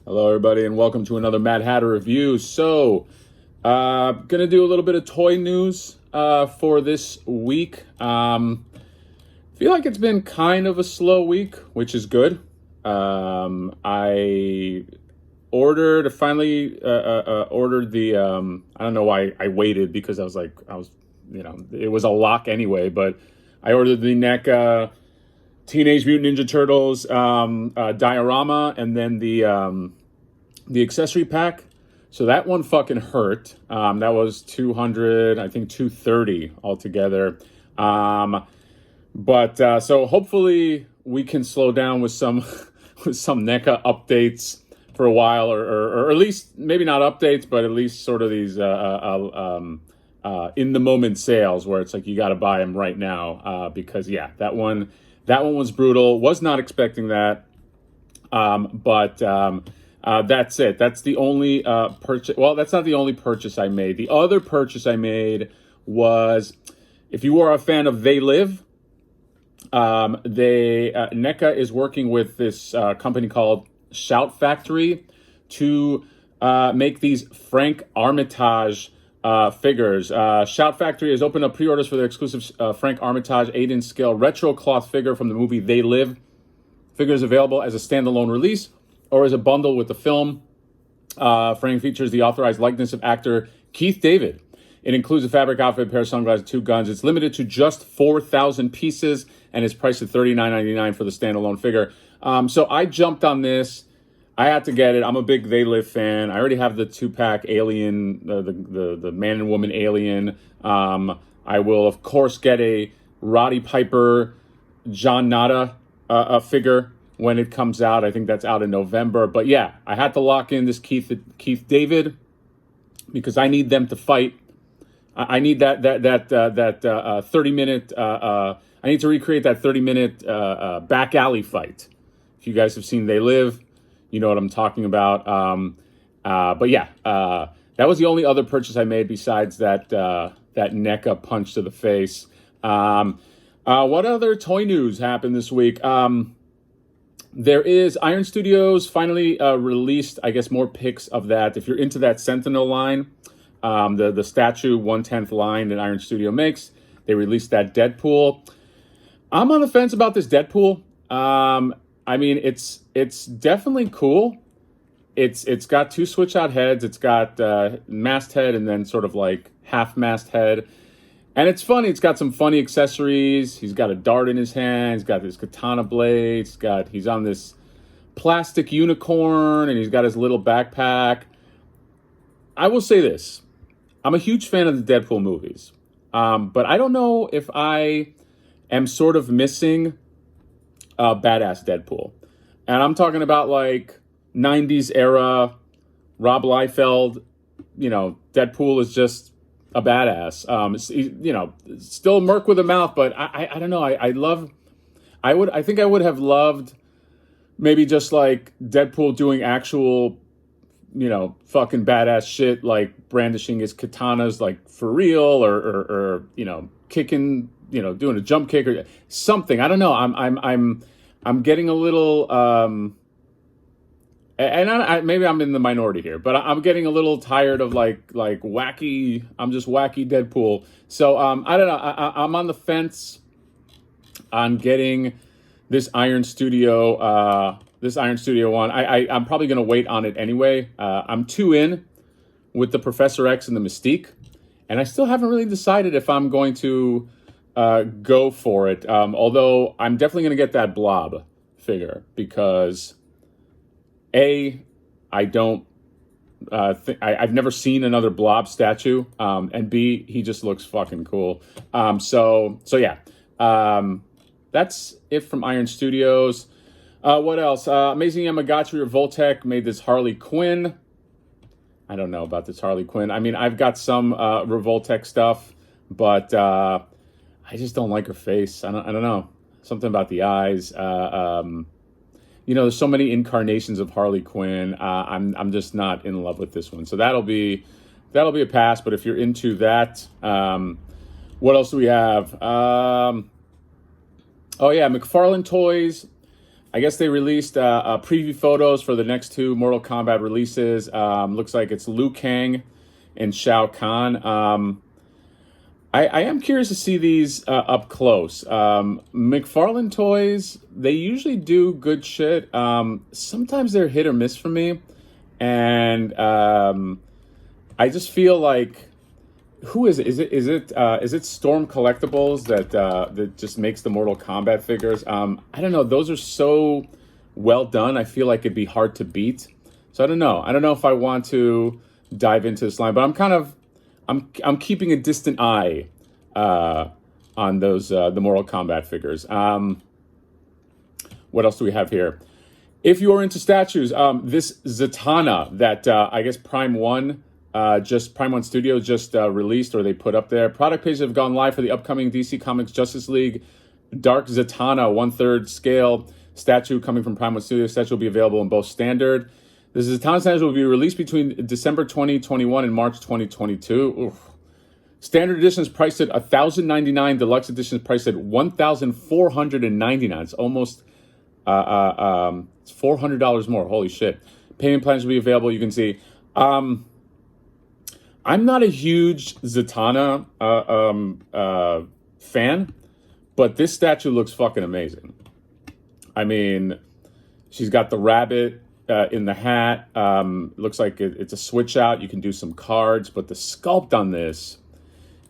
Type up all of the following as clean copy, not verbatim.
Hello, everybody, and welcome to another Mad Hatter review. So, gonna do a little bit of toy news for this week. Feel like it's been kind of a slow week, which is good. I finally ordered the. I don't know why I waited because it was a lock anyway. But I ordered the NECA Teenage Mutant Ninja Turtles diorama, and then the accessory pack. So that one fucking hurt. That was 200, I think 230 altogether. But so hopefully we can slow down with some with some NECA updates for a while, or at least maybe not updates, but at least sort of these in the moment sales where it's like you got to buy them right now because that one was brutal. Was not expecting that, but that's it. That's the only purchase. Well, that's not the only purchase I made. The other purchase I made was, if you are a fan of They Live, NECA is working with this company called Shout Factory to make these Frank Armitage figures. Shout Factory has opened up pre-orders for their exclusive Frank Armitage 8-inch scale retro cloth figure from the movie They Live. Figure is available as a standalone release or as a bundle with the film. Frank features the authorized likeness of actor Keith David. It includes a fabric outfit, a pair of sunglasses, 2 guns. It's limited to just 4,000 pieces and is priced at $39.99 for the standalone figure. So I jumped on this. I had to get it. I'm a big They Live fan. I already have the 2-pack Alien, the man and woman Alien. I will, of course, get a Roddy Piper, John Nada figure when it comes out. I think that's out in November. But yeah, I had to lock in this Keith David because I need them to fight. I need that 30-minute. I need to recreate that 30-minute back alley fight. If you guys have seen They Live, you know what I'm talking about. But yeah, that was the only other purchase I made besides that NECA punch to the face. What other toy news happened this week? There is Iron Studios finally released, I guess, more pics of that. If you're into that Sentinel line, the statue 1/10 line that Iron Studio makes, they released that Deadpool. I'm on the fence about this Deadpool. I mean, it's definitely cool. It's got 2 switch out heads. It's got mast head and then sort of like half mast head. And it's funny. It's got some funny accessories. He's got a dart in his hand. He's got this katana blade. He's on this plastic unicorn, and he's got his little backpack. I will say this. I'm a huge fan of the Deadpool movies. But I don't know if I am sort of missing badass Deadpool. And I'm talking about like 90s era Rob Liefeld. Deadpool is just a badass. Still merc with a mouth, but I don't know. I think I would have loved maybe just like Deadpool doing actual, fucking badass shit, like brandishing his katanas like for real, or kicking, doing a jump kick or something. I don't know. I'm getting a little and maybe I'm in the minority here, but I'm getting a little tired of like wacky. I'm just wacky Deadpool. So I don't know. I'm on the fence on getting this Iron Studio one. I'm probably gonna wait on it anyway. I'm 2 in with the Professor X and the Mystique, and I still haven't really decided if I'm going to go for it. Although I'm definitely gonna get that Blob figure because I don't I've never seen another Blob statue, and B, he just looks fucking cool. So yeah, that's it from Iron Studios. What else? Amazing Yamagata Revoltech made this Harley Quinn. I don't know about this Harley Quinn. I mean, I've got some Revoltech stuff, but I just don't like her face. I don't know. Something about the eyes. There's so many incarnations of Harley Quinn. I'm just not in love with this one. So that'll be a pass. But if you're into that, what else do we have? McFarlane Toys. I guess they released preview photos for the next two Mortal Kombat releases. Looks like it's Liu Kang and Shao Kahn. I am curious to see these up close. McFarlane Toys, they usually do good shit. Sometimes they're hit or miss for me. And I just feel like, who is it? Is it Storm Collectibles that just makes the Mortal Kombat figures? I don't know. Those are so well done. I feel like it'd be hard to beat. So I don't know. I don't know if I want to dive into this line, but I'm keeping a distant eye on those the Mortal Kombat figures. What else do we have here? If you are into statues, this Zatanna that I guess Prime One Studios just released, or they put up there. Product pages have gone live for the upcoming DC Comics Justice League Dark Zatanna 1/3 scale statue coming from Prime One Studios. Statue will be available in both standard. The Zatanna statue will be released between December 2021 and March 2022. Oof. Standard edition is priced at $1,099. Deluxe edition is priced at $1,499. It's almost it's $400 more. Holy shit! Payment plans will be available. You can see. I'm not a huge Zatanna fan, but this statue looks fucking amazing. I mean, she's got the rabbit in the hat. Looks like it's a switch out. You can do some cards, but the sculpt on this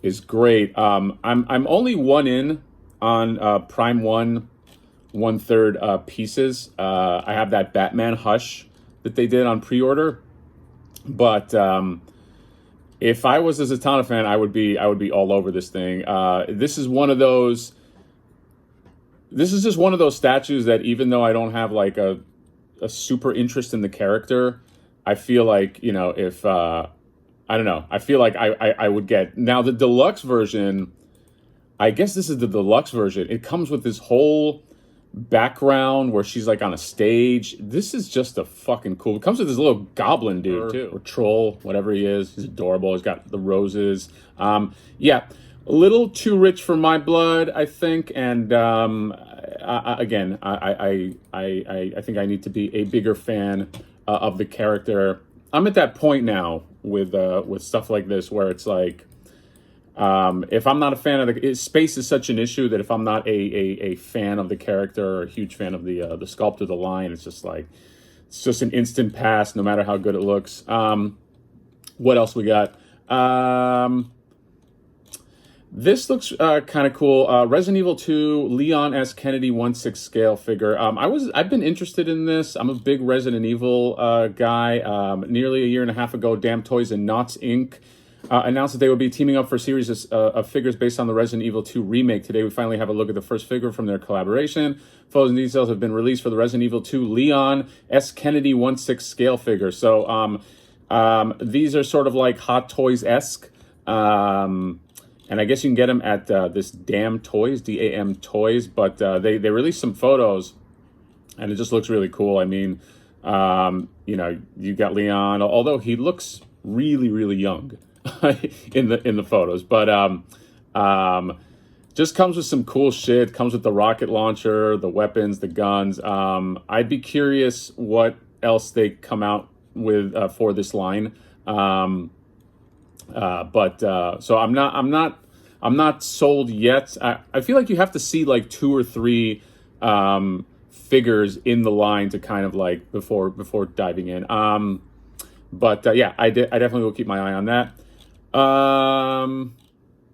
is great. I'm only one in on Prime 1/3 pieces. I have that Batman Hush that they did on pre-order, but if I was a Zatanna fan, I would be all over this thing. This is one of those. This is just one of those statues that, even though I don't have like a super interest in the character, I feel like, you know, if I don't know, I feel like I would get. Now the deluxe version, I guess this is the deluxe version. It comes with this whole background where she's like on a stage. This is just a fucking cool. It comes with this little goblin dude too, or troll, whatever he is. He's adorable. He's got the roses. Yeah, a little too rich for my blood, I think. And again, I think I need to be a bigger fan of the character. I'm at that point now with stuff like this where it's like, if I'm not a fan of space is such an issue that if I'm not a fan of the character or a huge fan of the sculpt of the line, it's just like, it's just an instant pass no matter how good it looks. What else we got? This looks kind of cool. Resident Evil 2 Leon S. Kennedy 1/6 scale figure. I've been interested in this. I'm a big Resident Evil guy. Nearly a year and a half ago, Damn Toys and Knots Inc. Announced that they would be teaming up for a series of figures based on the Resident Evil 2 remake. Today, we finally have a look at the first figure from their collaboration. Photos and details have been released for the Resident Evil 2 Leon S. Kennedy 1/6 scale figure. So these are sort of like Hot Toys-esque. And I guess you can get them at this Damn Toys, DAM Toys. But they released some photos, and it just looks really cool. I mean, you know, you got Leon, although he looks really, really young in the photos, but just comes with some cool shit. Comes with the rocket launcher, the weapons, the guns. I'd be curious what else they come out with for this line. So I'm not sold yet. I feel like you have to see like 2 or 3 figures in the line to kind of like before diving in. Yeah, I definitely will keep my eye on that.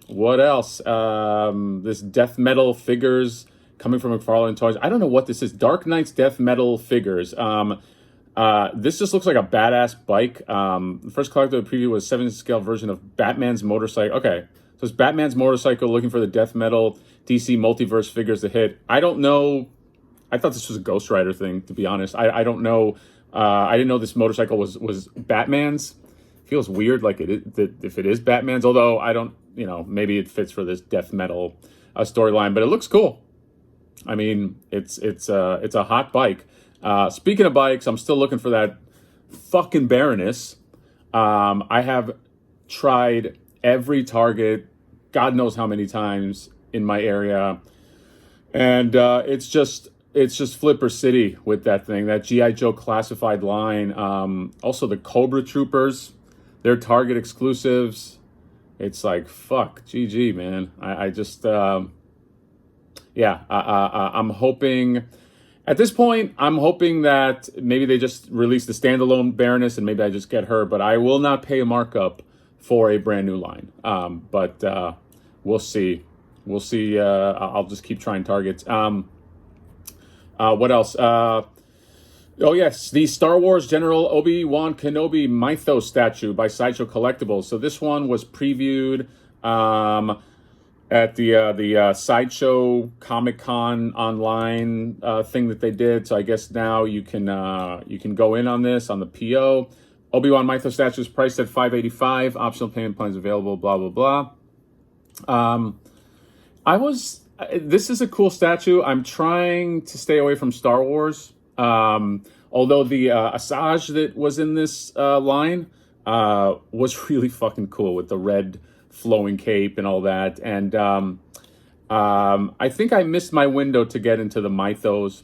What else? This death metal figures coming from McFarlane Toys. I don't know what this is. Dark Knight's death metal figures. This just looks like a badass bike. The first collector preview was 7 scale version of Batman's motorcycle. Okay, so it's Batman's motorcycle looking for the death metal DC multiverse figures to hit. I don't know. I thought this was a Ghost Rider thing, to be honest. I don't know. I didn't know this motorcycle was Batman's. Feels weird, like if it is Batman's. Although I don't, you know, maybe it fits for this death metal storyline. But it looks cool. I mean, it's a hot bike. Speaking of bikes, I'm still looking for that fucking Baroness. I have tried every Target, God knows how many times in my area, and it's just it's just Flipper City with that thing, that G.I. Joe classified line. Also the Cobra Troopers, they're Target exclusives. It's like, fuck, GG, man. I just, yeah, I'm hoping, at this point, I'm hoping that maybe they just release the standalone Baroness and maybe I just get her, but I will not pay a markup for a brand new line. But we'll see. We'll see. I'll just keep trying Targets. What else? Oh, yes, the Star Wars General Obi-Wan Kenobi Mythos statue by Sideshow Collectibles. So this one was previewed at the Sideshow Comic-Con online thing that they did. So I guess now you can go in on this on the PO. Obi-Wan Mythos statue is priced at $585. Optional payment plans available. Blah blah blah. This is a cool statue. I'm trying to stay away from Star Wars. Although the Asajj that was in this line was really fucking cool with the red flowing cape and all that. And I think I missed my window to get into the Mythos.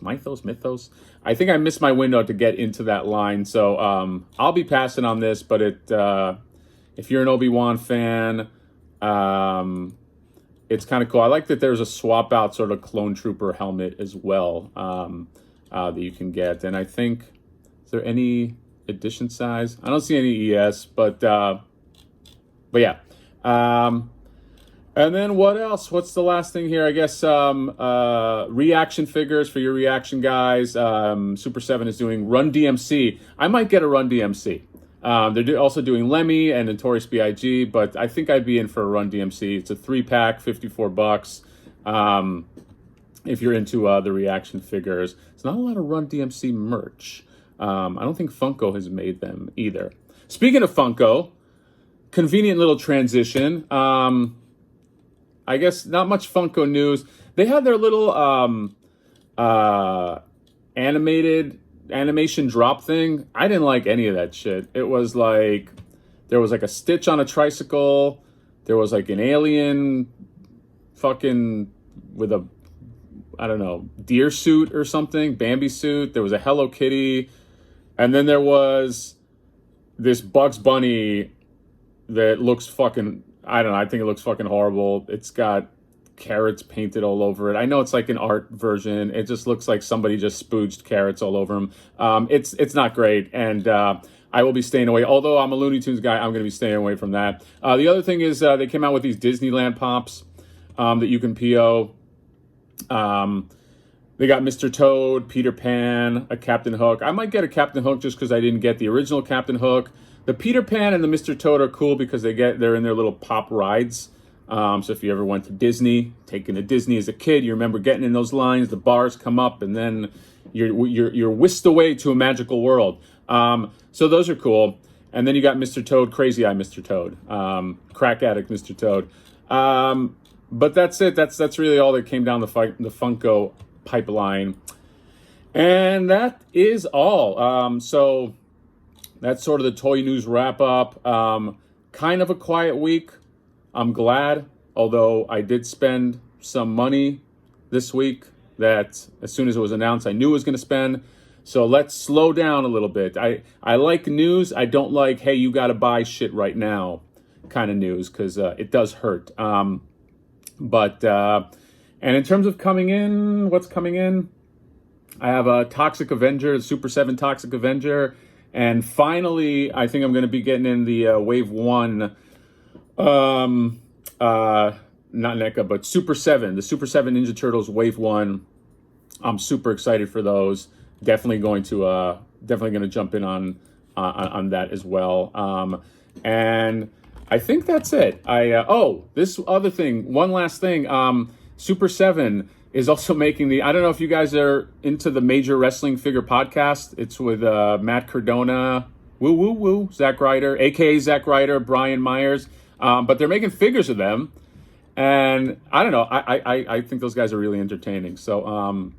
I think I missed my window to get into that line. So I'll be passing on this, but if you're an Obi-Wan fan, it's kind of cool. I like that there's a swap out sort of clone trooper helmet as well that you can get. And I think, is there any edition size? I don't see any ES, but yeah. And then what else? What's the last thing here? I guess reaction figures for your reaction guys. Super 7 is doing Run DMC. I might get a Run DMC. They're also doing Lemmy and Notorious B.I.G., but I think I'd be in for a Run DMC. It's a 3-pack, $54. If you're into the reaction figures. There's not a lot of Run DMC merch. I don't think Funko has made them either. Speaking of Funko, convenient little transition. I guess not much Funko news. They had their little animation drop thing. I didn't like any of that shit. It was like, there was like a Stitch on a tricycle. There was like an alien fucking with a, I don't know, deer suit or something, Bambi suit. There was a Hello Kitty. And then there was this Bugs Bunny that looks fucking, I don't know, I think it looks fucking horrible. It's got carrots painted all over it. I know it's like an art version. It just looks like somebody just spooged carrots all over them. It's not great, and I will be staying away. Although I'm a Looney Tunes guy, I'm going to be staying away from that. The other thing is they came out with these Disneyland Pops that you can PO. They got Mr. Toad, Peter Pan, a Captain Hook. I might get a Captain Hook just because I didn't get the original Captain Hook. The Peter Pan and the Mr. Toad are cool because they're in their little pop rides. So if you ever went to Disney, taken to Disney as a kid, you remember getting in those lines, the bars come up, and then you're whisked away to a magical world. So those are cool. And then you got Mr. Toad, Crazy Eye Mr. Toad, crack addict Mr. Toad. But that's it. That's really all that came down the Funko pipeline. And that is all. So that's sort of the toy news wrap up. Kind of a quiet week. I'm glad, although I did spend some money this week that as soon as it was announced, I knew I was going to spend. So let's slow down a little bit. I like news. I don't like, hey, you got to buy shit right now kind of news because it does hurt. And in terms of coming in, what's coming in? I have a Toxic Avenger, Super 7 Toxic Avenger. And finally, I think I'm going to be getting in the Wave 1, not NECA, but Super 7, the Super 7 Ninja Turtles Wave 1. I'm super excited for those. Definitely going to jump in on that as well. And I think that's it. This other thing, one last thing. Super 7 is also making I don't know if you guys are into the Major Wrestling Figure podcast. It's with Matt Cardona, Zack Ryder, aka Zack Ryder, Brian Myers. But they're making figures of them. And I don't know. I think those guys are really entertaining. So,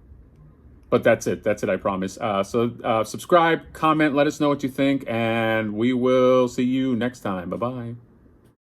but that's it. That's it, I promise. So subscribe, comment, let us know what you think, and we will see you next time. Bye-bye.